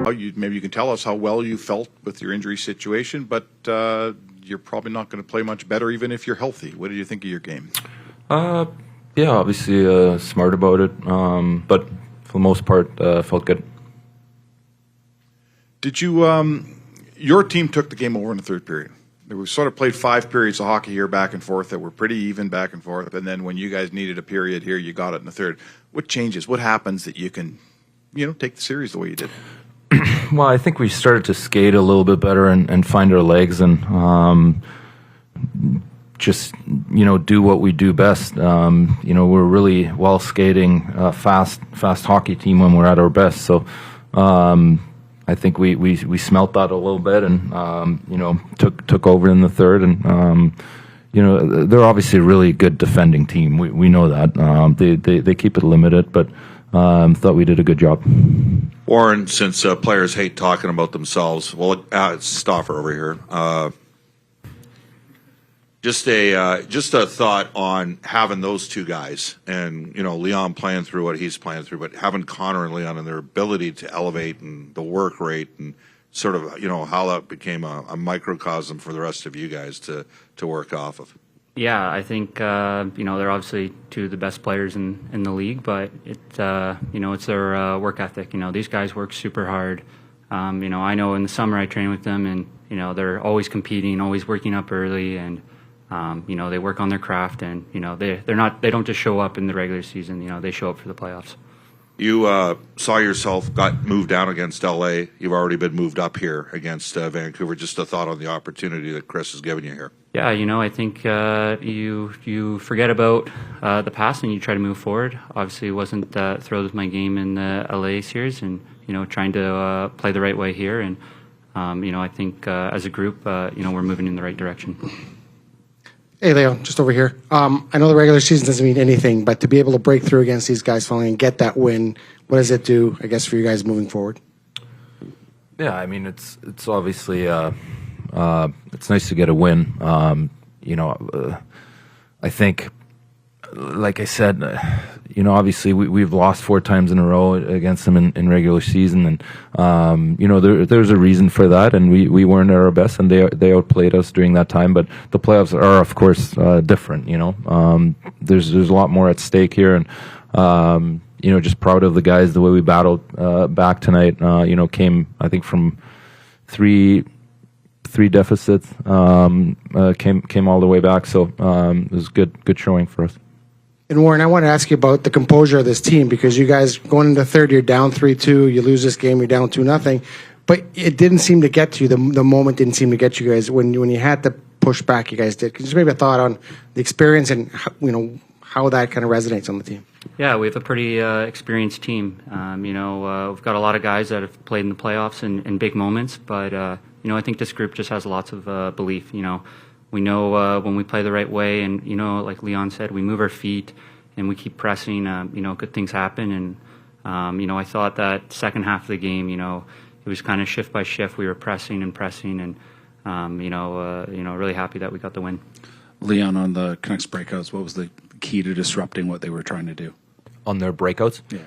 Maybe you can tell us how well you felt with your injury situation, but you're probably not going to play much better even if you're healthy. What did you think of your game? Yeah, obviously smart about it, but for the most part, felt good. Did you? Your team took the game over in the third period. We sort of played 5 periods of hockey here back and forth that were pretty even back and forth, and then when you guys needed a period here, you got it in the third. What changes? What happens that you can, take the series the way you did? Well, I think we started to skate a little bit better and find our legs and just do what we do best. We're really well skating, fast hockey team when we're at our best. So I think we smelt that a little bit and took over in the third. And they're obviously a really good defending team. We know that. They keep it limited, but thought we did a good job. Warren, since players hate talking about themselves, well, it's Stauffer over here. Just a thought on having those two guys, and Leon playing through what he's playing through, but having Connor and Leon and their ability to elevate and the work rate and sort of how that became a microcosm for the rest of you guys to work off of. Yeah, I think they're obviously two of the best players in the league, but it's their work ethic. These guys work super hard. I know in the summer I train with them, and they're always competing, always working up early, and they work on their craft, and they don't just show up in the regular season. They show up for the playoffs. You saw yourself got moved down against LA. You've already been moved up here against Vancouver. Just a thought on the opportunity that Kris has given you here. Yeah, I think you forget about the past and you try to move forward. Obviously, it wasn't thrilled with my game in the LA series, and trying to play the right way here. And I think as a group, we're moving in the right direction. Hey, Leo, just over here. I know the regular season doesn't mean anything, but to be able to break through against these guys finally and get that win, what does it do, I guess, for you guys moving forward? Yeah, I mean, it's obviously it's nice to get a win. I think, like I said, obviously we've lost 4 times in a row against them in regular season, and there's a reason for that, and we weren't at our best, and they outplayed us during that time. But the playoffs are, of course, different. There's a lot more at stake here, and just proud of the guys, the way we battled back tonight. Came, I think, from three deficits, came all the way back. So it was good showing for us. And Warren, I want to ask you about the composure of this team, because you guys going into third, you're down 3-2. You lose this game, you're down 2-0. But it didn't seem to get to you. The moment didn't seem to get you guys when you had to push back. You guys did. Could you just maybe a thought on the experience and how that kind of resonates on the team? Yeah, we have a pretty experienced team. We've got a lot of guys that have played in the playoffs in big moments, but I think this group just has lots of belief. We know when we play the right way, and like Leon said, we move our feet and we keep pressing. Good things happen, and I thought that second half of the game, it was kind of shift by shift. We were pressing, and really happy that we got the win. Leon, on the Canucks breakouts, what was the key to disrupting what they were trying to do? On their breakouts? Yeah.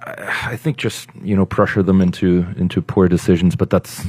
I think just pressure them into poor decisions, but that's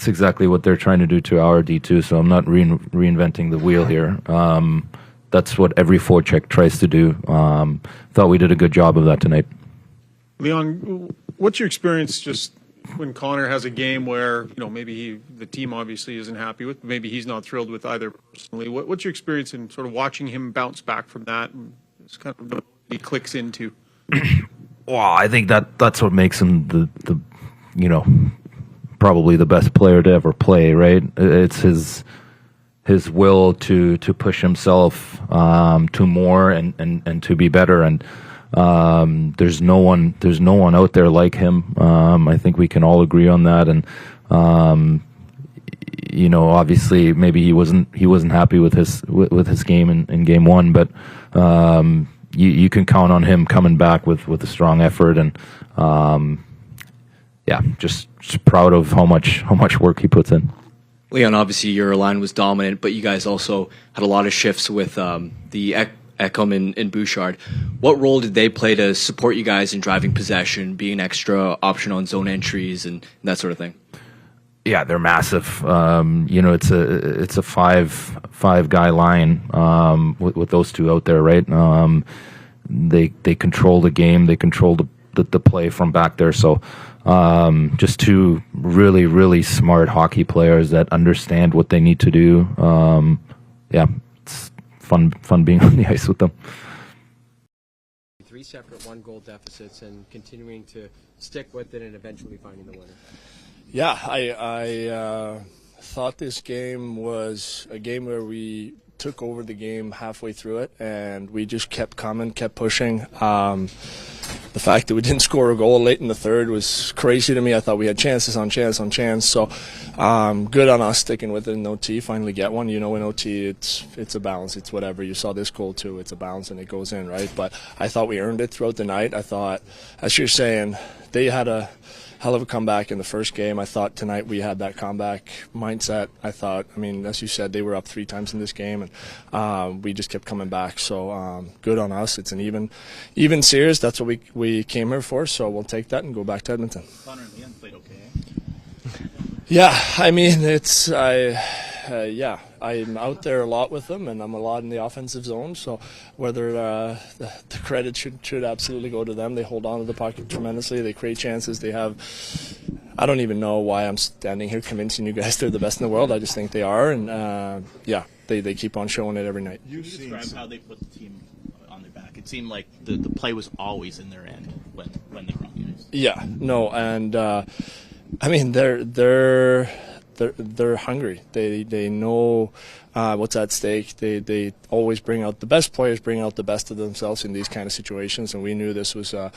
exactly what they're trying to do to our D2. So I'm not reinventing the wheel here. That's what every forecheck tries to do. Thought we did a good job of that tonight. Leon, what's your experience just when Connor has a game where maybe the team obviously isn't happy with, maybe he's not thrilled with either personally? What's your experience in sort of watching him bounce back from that, and it's kind of what he clicks into? Well, I think that's what makes him the probably the best player to ever play, right? It's his will to push himself to more and to be better, and there's no one out there like him. I think we can all agree on that, and obviously maybe he wasn't happy with his game in game 1, but you can count on him coming back with a strong effort, and just proud of how much work he puts in. Leon, obviously your line was dominant, but you guys also had a lot of shifts with the Ekholm and Bouchard. What role did they play to support you guys in driving possession, being an extra option on zone entries and that sort of thing? Yeah, they're massive. It's a five guy line with those two out there, right? They control the game. They control the play from back there. So just two really, really smart hockey players that understand what they need to do. It's fun being on the ice with them. 3 separate 1-goal deficits and continuing to stick with it and eventually finding the winner. Yeah, I thought this game was a game where we took over the game halfway through it, and we just kept coming, kept pushing. The fact that we didn't score a goal late in the third was crazy to me. I thought we had chances on chance on chance. So good on us sticking with it in OT, finally get one. You know, in OT, it's a balance. It's whatever. You saw this goal, too. It's a balance, and it goes in, right? But I thought we earned it throughout the night. I thought, as you're saying, they had a hell of a comeback in the first game. I thought tonight we had that comeback mindset. As you said, they were up 3 times in this game, and we just kept coming back. So good on us. It's an even series. That's what we came here for. So we'll take that and go back to Edmonton. Connor and Leon played okay. Yeah, I'm out there a lot with them, and I'm a lot in the offensive zone. So whether the credit should absolutely go to them. They hold on to the puck tremendously. They create chances. They have. I don't even know why I'm standing here convincing you guys they're the best in the world. I just think they are, and they keep on showing it every night. You describe how they put the team on their back. It seemed like the play was always in their end when they were on the ice. Yeah, no, and they're hungry. They know what's at stake. They always bring out the best players, bring out the best of themselves in these kind of situations. And we knew this was a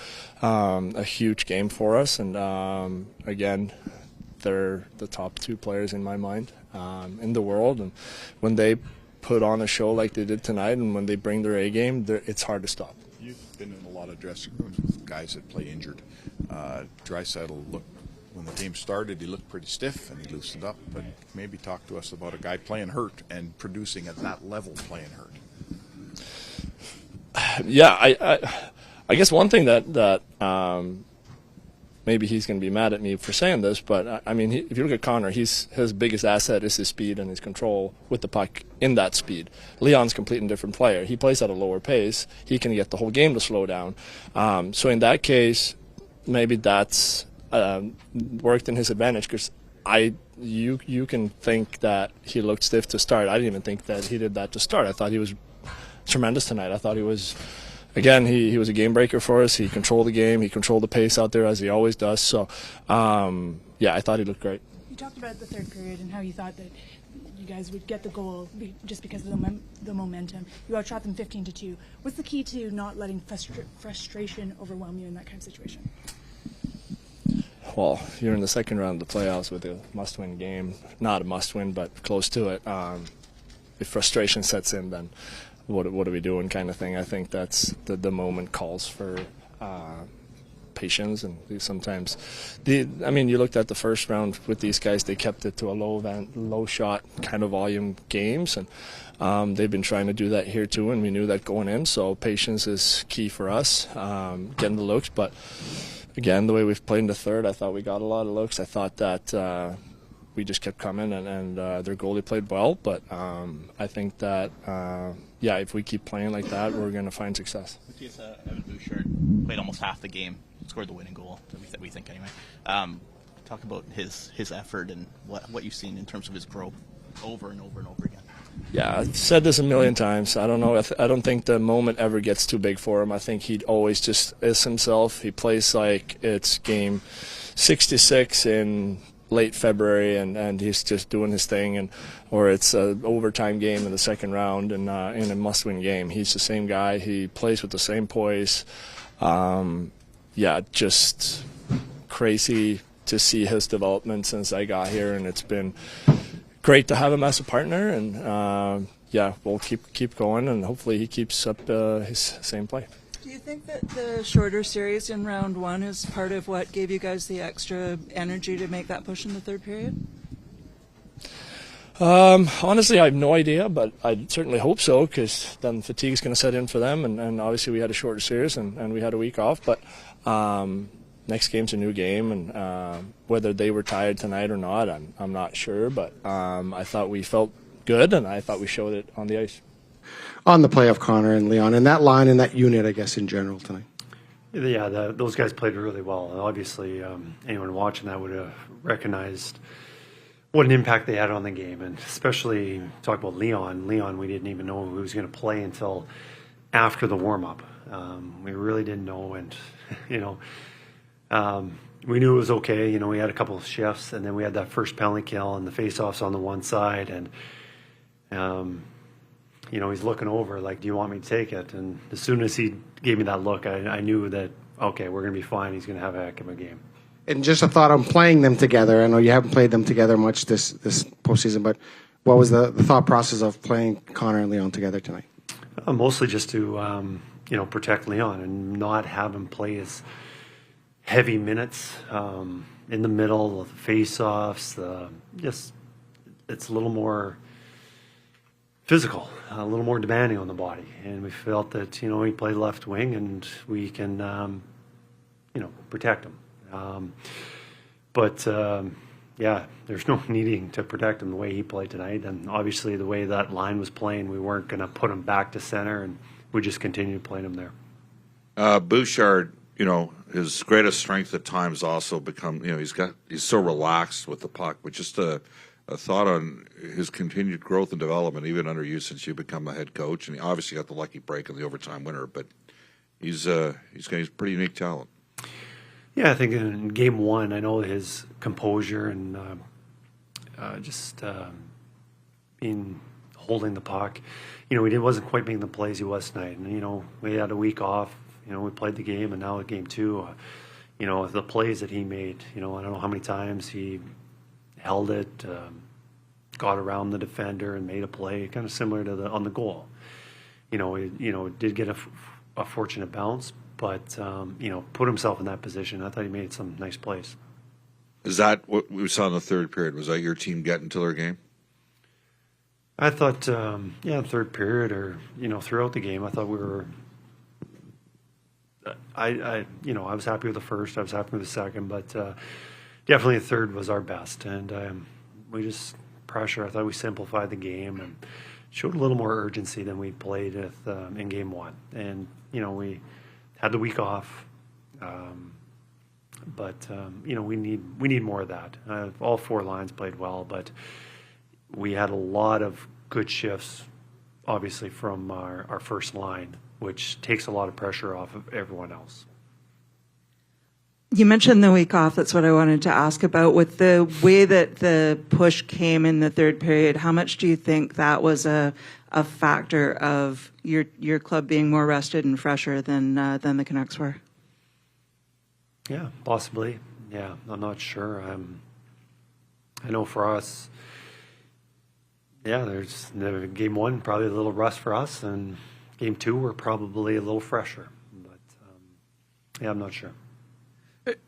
huge game for us. And again, they're the top 2 players in my mind in the world. And when they put on a show like they did tonight, and when they bring their A game, it's hard to stop. You've been in a lot of dressing rooms with guys that play injured. Draisaitl looked. When the game started, he looked pretty stiff and he loosened up. But maybe talk to us about a guy playing hurt and producing at that level playing hurt. Yeah, I guess one thing that maybe he's going to be mad at me for saying this, but if you look at Connor, his biggest asset is his speed and his control with the puck in that speed. Leon's a completely different player. He plays at a lower pace. He can get the whole game to slow down. So in that case, maybe that's worked in his advantage, because you can think that he looked stiff to start. I didn't even think that he did that to start. I thought he was tremendous tonight. I thought he was, again, he was a game breaker for us. He controlled the game. He controlled the pace out there as he always does. So, I thought he looked great. You talked about the third period and how you thought that you guys would get the goal just because of the momentum. You outshot them 15-2. What's the key to not letting frustration overwhelm you in that kind of situation? Well, you're in the second round of the playoffs with a must-win game. Not a must-win, but close to it. If frustration sets in, then what are we doing kind of thing. I think that's the moment calls for patience, and sometimes you looked at the first round with these guys. They kept it to a low shot kind of volume games, and they've been trying to do that here too, and we knew that going in. So patience is key for us, getting the looks. But again, the way we've played in the third, I thought we got a lot of looks. I thought that we just kept coming, and their goalie played well. But I think that, if we keep playing like that, we're going to find success. Matthias Ekholm Kris played almost half the game, scored the winning goal, we think anyway. Talk about his effort and what you've seen in terms of his growth over and over and over again. Yeah, I've said this a million times. I don't know. I don't think the moment ever gets too big for him. I think he always just is himself. He plays like it's game 66 in late February, and he's just doing his thing, or it's an overtime game in the second round, and in a must-win game. He's the same guy. He plays with the same poise. Just crazy to see his development since I got here, and it's been great to have him as a partner, and we'll keep going, and hopefully he keeps up his same play. Do you think that the shorter series in round 1 is part of what gave you guys the extra energy to make that push in the third period? Honestly, I have no idea, but I certainly hope so, because then fatigue's going to set in for them, and obviously we had a shorter series and we had a week off, but next game's a new game, and whether they were tired tonight or not, I'm not sure, but I thought we felt good, and I thought we showed it on the ice. On the play of Connor and Leon, and that line and that unit, I guess, in general tonight. Yeah, those guys played really well. And obviously, anyone watching that would have recognized what an impact they had on the game. And especially, talk about Leon. Leon, we didn't even know who was going to play until after the warm-up. We really didn't know. And, we knew it was okay. We had a couple of shifts, and then we had that first penalty kill and the face-offs on the one side. And, he's looking over like, do you want me to take it? And as soon as he gave me that look, I knew that, okay, we're going to be fine. He's going to have a heck of a game. And just a thought on playing them together. I know you haven't played them together much this postseason, but what was the thought process of playing Connor and Leon together tonight? Mostly just to, protect Leon and not have him play his heavy minutes in the middle of the face-offs. It's a little more physical, a little more demanding on the body. And we felt that, he played left wing and we can, protect him. There's no needing to protect him the way he played tonight. And obviously the way that line was playing, we weren't going to put him back to center, and we just continued playing him there. Bouchard, his greatest strength at times also become, he's so relaxed with the puck, but just a thought on his continued growth and development, even under you since you become a head coach. And he obviously got the lucky break in the overtime winner, but he's got a pretty unique talent. Yeah, I think in game one, I know his composure and holding the puck. He wasn't quite making the plays he was tonight. And, we had a week off. We played the game, and now at game two, the plays that he made, I don't know how many times he held it, got around the defender and made a play, kind of similar to on the goal. Did get a fortunate bounce, but put himself in that position. I thought he made some nice plays. Is that what we saw in the third period? Was that your team getting to their game? I thought, third period or throughout the game, I thought we were. I was happy with the first. I was happy with the second, but definitely the third was our best. And we just pressure. I thought we simplified the game and showed a little more urgency than we played with in game one. And we had the week off, but we need more of that. All four lines played well, but we had a lot of good shifts, obviously from our first line, which takes a lot of pressure off of everyone else. You mentioned the week off. That's what I wanted to ask about. With the way that the push came in the third period, how much do you think that was a factor of your club being more rested and fresher than the Canucks were? Yeah, possibly. Yeah, I'm not sure. I know for us, there's game one, probably a little rust for us, and game two, we're probably a little fresher. But, I'm not sure.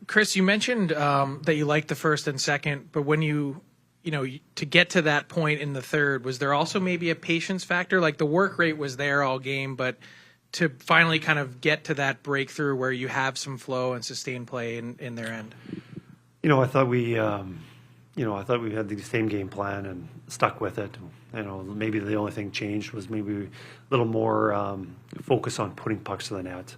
Kris, you mentioned that you liked the first and second, but when to get to that point in the third, was there also maybe a patience factor? Like the work rate was there all game, but to finally kind of get to that breakthrough where you have some flow and sustained play in their end? I thought we had the same game plan and stuck with it. Maybe the only thing changed was maybe a little more focus on putting pucks to the net.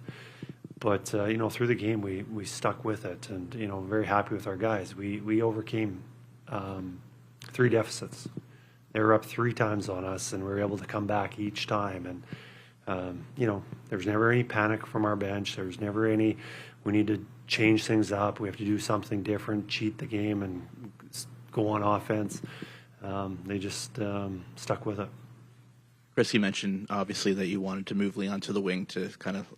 But, through the game, we stuck with it, and, very happy with our guys. We overcame 3 deficits. They were up 3 times on us, and we were able to come back each time. And, there was never any panic from our bench. There was never any, we need to change things up. We have to do something different, cheat the game, and go on offense. They just stuck with it. Kris, you mentioned obviously that you wanted to move Leon to the wing to kind of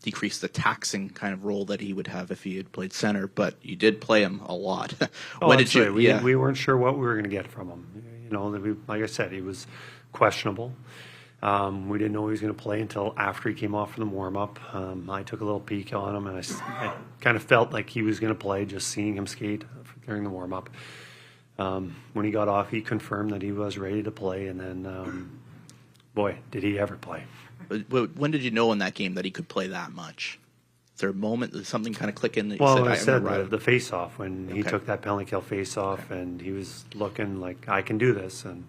decrease the taxing kind of role that he would have if he had played center, but you did play him a lot. We weren't sure what we were going to get from him. Like I said, he was questionable. We didn't know he was going to play until after he came off from the warm-up. I took a little peek on him, and I kind of felt like he was going to play just seeing him skate during the warm-up. when he got off, he confirmed that he was ready to play, and then, boy, did he ever play. But when did you know in that game that he could play that much? Is there a moment, did something kind of click in that you Well, said, I said the face-off, when he took that penalty kill face-off, and he was looking like, I can do this, and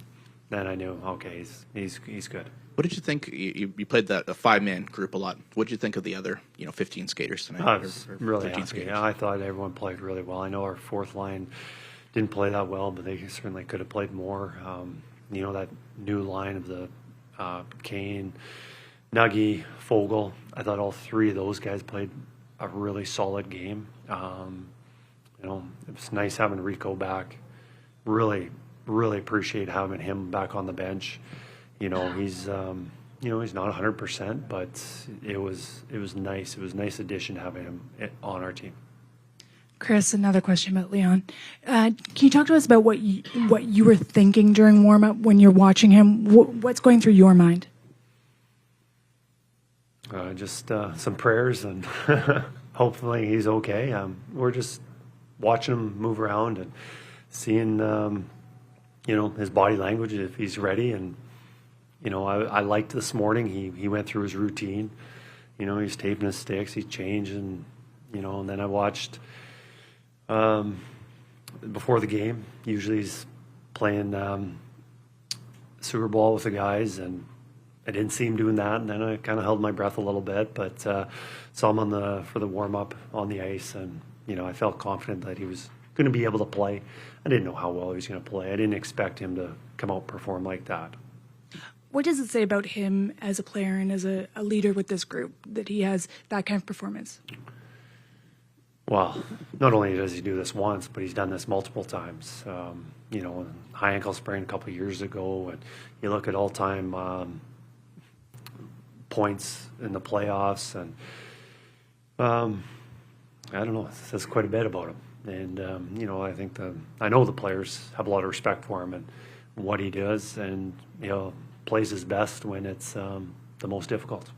then I knew, okay, he's good. What did you think? You played a 5-man group a lot. What did you think of the other 15 skaters tonight? I was really 13 happy. skaters? I thought everyone played really well. I know our fourth line didn't play that well, but they certainly could have played more. That new line of the Kane, Nuggy, Foegele, I thought all three of those guys played a really solid game. It was nice having Rico back. Really, really appreciate having him back on the bench. He's he's not 100%, but it was nice. It was a nice addition having him on our team. Kris, another question about Leon. Can you talk to us about what you were thinking during warm-up when you're watching him? What's going through your mind? Just some prayers, and hopefully he's okay. We're just watching him move around and seeing, his body language, if he's ready. And, I liked this morning, he went through his routine. He's taping his sticks, he's changing, and then I watched before the game. Usually he's playing Super Bowl with the guys, and I didn't see him doing that, and then I kind of held my breath a little bit, but saw him for the warm-up on the ice, and I felt confident that he was going to be able to play. I didn't know how well he was going to play. I didn't expect him to come out and perform like that. What does it say about him as a player and as a leader with this group that he has that kind of performance? Well, not only does he do this once, but he's done this multiple times. High ankle sprain a couple of years ago, and you look at all-time points in the playoffs, and I don't know, it says quite a bit about him. And I know the players have a lot of respect for him and what he does, and plays his best when it's the most difficult.